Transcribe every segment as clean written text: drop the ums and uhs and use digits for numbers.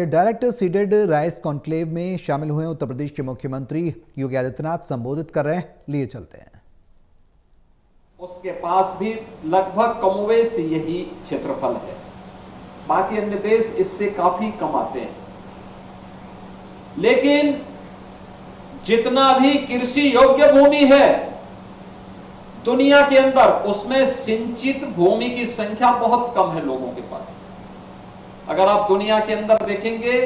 Direct seeded rice conclave में शामिल हुए उत्तर प्रदेश के मुख्यमंत्री योगी आदित्यनाथ संबोधित कर रहे हैं, लिए चलते हैं। उसके पास भी लगभग कमोवेश यही क्षेत्रफल है। बाकी अन्य देश इससे काफी कम आते हैं, लेकिन जितना भी कृषि योग्य भूमि है दुनिया के अंदर, उसमें सिंचित भूमि की संख्या बहुत कम है लोगों के पास। अगर आप दुनिया के अंदर देखेंगे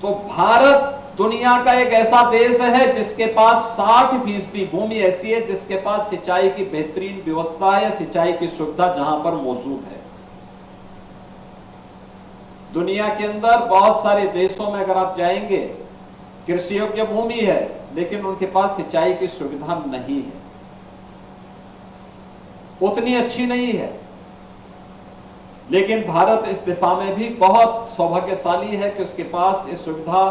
तो भारत दुनिया का एक ऐसा देश है जिसके पास 60% भूमि ऐसी है जिसके पास सिंचाई की बेहतरीन व्यवस्था है, सिंचाई की सुविधा जहां पर मौजूद है। दुनिया के अंदर बहुत सारे देशों में अगर आप जाएंगे, कृषि योग्य भूमि है लेकिन उनके पास सिंचाई की सुविधा नहीं है, उतनी अच्छी नहीं है। लेकिन भारत इस दिशा में भी बहुत सौभाग्यशाली है कि उसके पास ये सुविधा,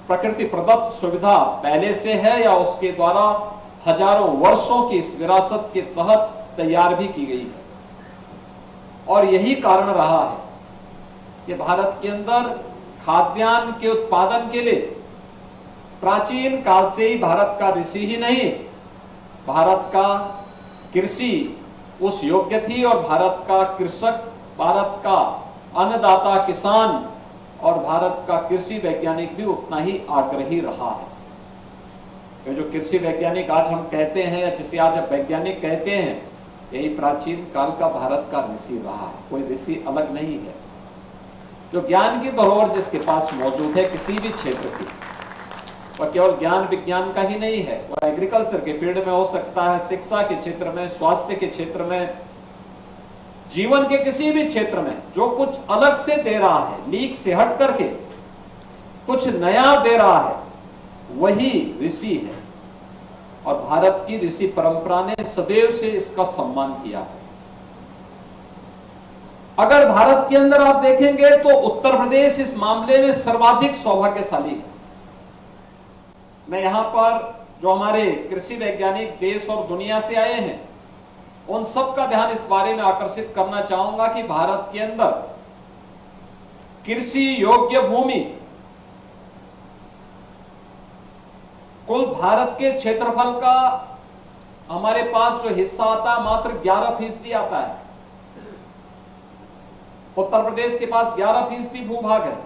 प्रकृति प्रदत्त सुविधा पहले से है या उसके द्वारा हजारों वर्षों की इस विरासत के तहत तैयार भी की गई है। और यही कारण रहा है कि भारत के अंदर खाद्यान्न के उत्पादन के लिए प्राचीन काल से ही भारत का ऋषि ही नहीं, भारत का कृषि उस योग्य थी और भारत का कृषक, भारत का अन्नदाता किसान और भारत का कृषि वैज्ञानिक भी उतना ही आग्रही रहा है। ये जो कृषि वैज्ञानिक आज हम कहते हैं या जिसे आज वैज्ञानिक कहते हैं, यही प्राचीन काल का भारत का ऋषि रहा है, कोई ऋषि अलग नहीं है। जो ज्ञान की धरोहर जिसके पास मौजूद है किसी भी क्षेत्र की, और केवल ज्ञान विज्ञान का ही नहीं है, वो एग्रीकल्चर के फील्ड में हो सकता है, शिक्षा के क्षेत्र में, स्वास्थ्य के क्षेत्र में, जीवन के किसी भी क्षेत्र में जो कुछ अलग से दे रहा है, लीक से हट करके कुछ नया दे रहा है, वही ऋषि है। और भारत की ऋषि परंपरा ने सदैव से इसका सम्मान किया है। अगर भारत के अंदर आप देखेंगे तो उत्तर प्रदेश इस मामले में सर्वाधिक सौभाग्यशाली है। मैं यहां पर जो हमारे कृषि वैज्ञानिक देश और दुनिया से आए हैं उन सब का ध्यान इस बारे में आकर्षित करना चाहूंगा कि भारत के अंदर कृषि योग्य भूमि कुल भारत के क्षेत्रफल का हमारे पास जो हिस्सा आता है मात्र 11% आता है। उत्तर प्रदेश के पास 11% भूभाग है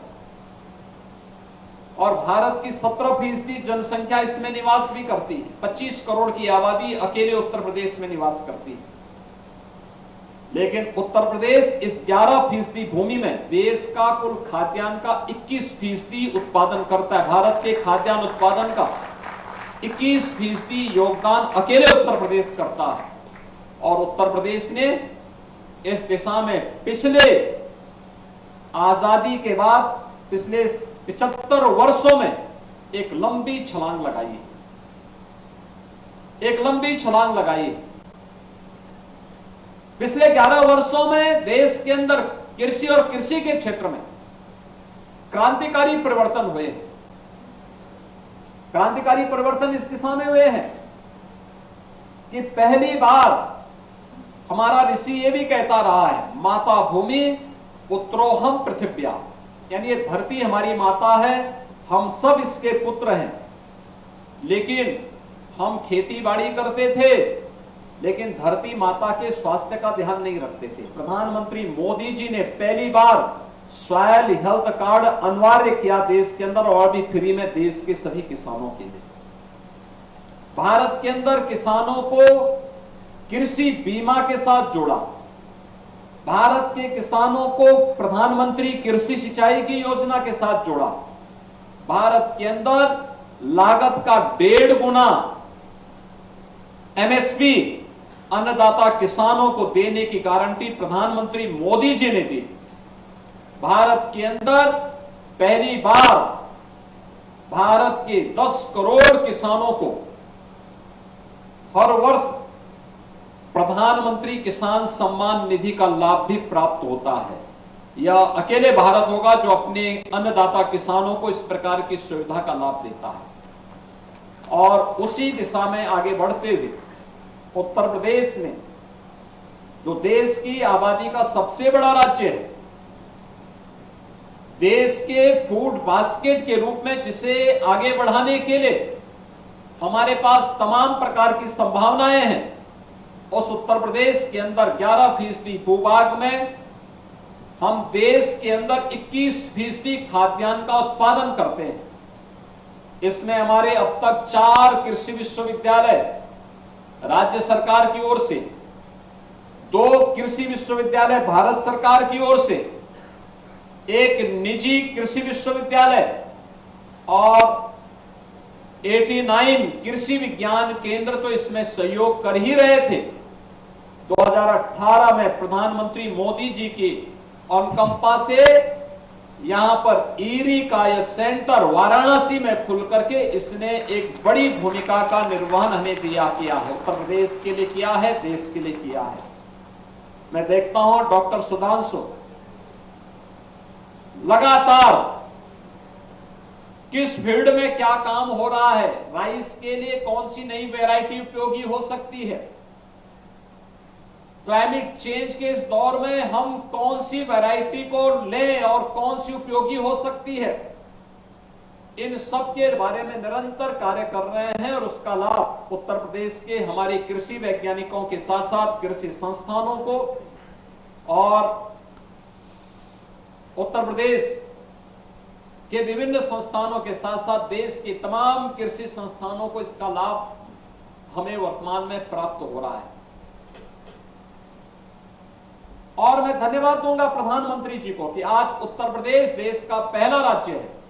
और भारत की 17% जनसंख्या इसमें निवास भी करती है। 25 करोड़ की आबादी अकेले उत्तर प्रदेश में निवास करती है, लेकिन उत्तर प्रदेश इस 11% भूमि में देश का कुल खाद्यान्न का 21% उत्पादन करता है। भारत के खाद्यान्न उत्पादन का 21% योगदान अकेले उत्तर प्रदेश करता है। और उत्तर प्रदेश ने इस दिशा में पिछले आजादी के बाद पिछले 75 वर्षों में एक लंबी छलांग लगाई, एक लंबी छलांग लगाई। पिछले 11 वर्षों में देश के अंदर कृषि और कृषि के क्षेत्र में क्रांतिकारी परिवर्तन हुए हैं। क्रांतिकारी परिवर्तन इस दिशा में हुए हैं कि पहली बार हमारा ऋषि ये भी कहता रहा है, माता भूमि पुत्रोहम पृथिव्या, यानी ये धरती हमारी माता है, हम सब इसके पुत्र हैं। लेकिन हम खेती बाड़ी करते थे लेकिन धरती माता के स्वास्थ्य का ध्यान नहीं रखते थे। प्रधानमंत्री मोदी जी ने पहली बार सॉइल हेल्थ कार्ड अनिवार्य किया देश के अंदर, और भी फ्री में देश के सभी किसानों के लिए। भारत के अंदर किसानों को कृषि बीमा के साथ जोड़ा, भारत के किसानों को प्रधानमंत्री कृषि सिंचाई की योजना के साथ जोड़ा। भारत के अंदर लागत का 1.5 गुना एमएसपी अन्नदाता किसानों को देने की गारंटी प्रधानमंत्री मोदी जी ने दी। भारत के अंदर पहली बार भारत के 10 करोड़ किसानों को हर वर्ष प्रधानमंत्री किसान सम्मान निधि का लाभ भी प्राप्त होता है। यह अकेले भारत होगा जो अपने अन्नदाता किसानों को इस प्रकार की सुविधा का लाभ देता है। और उसी दिशा में आगे बढ़ते हुए उत्तर प्रदेश में, जो देश की आबादी का सबसे बड़ा राज्य है, देश के फूड बास्केट के रूप में जिसे आगे बढ़ाने के लिए हमारे पास तमाम प्रकार की संभावनाएं हैं, उस उत्तर प्रदेश के अंदर 11% भूभाग में हम देश के अंदर 21% खाद्यान्न का उत्पादन करते हैं। इसमें हमारे अब तक 4 कृषि विश्वविद्यालय राज्य सरकार की ओर से, 2 कृषि विश्वविद्यालय भारत सरकार की ओर से, 1 निजी कृषि विश्वविद्यालय और 89 कृषि विज्ञान केंद्र तो इसमें सहयोग कर ही रहे थे। 2018 में प्रधानमंत्री मोदी जी की अनुकंपा से यहां पर ईरी का यह सेंटर वाराणसी में खुल करके इसने एक बड़ी भूमिका का निर्वहन हमें किया है, उत्तर प्रदेश के लिए किया है, देश के लिए किया है। मैं देखता हूं डॉक्टर सुधांशु लगातार किस फील्ड में क्या काम हो रहा है, राइस के लिए कौन सी नई वैरायटी उपयोगी हो सकती है, क्लाइमेट चेंज के इस दौर में हम कौन सी वैरायटी को लें और कौन सी उपयोगी हो सकती है, इन सब के बारे में निरंतर कार्य कर रहे हैं और उसका लाभ उत्तर प्रदेश के हमारे कृषि वैज्ञानिकों के साथ साथ कृषि संस्थानों को और उत्तर प्रदेश के विभिन्न संस्थानों के साथ साथ देश के तमाम कृषि संस्थानों को इसका लाभ हमें वर्तमान में प्राप्त हो रहा है। और मैं धन्यवाद दूंगा प्रधानमंत्री जी को कि आज उत्तर प्रदेश देश का पहला राज्य है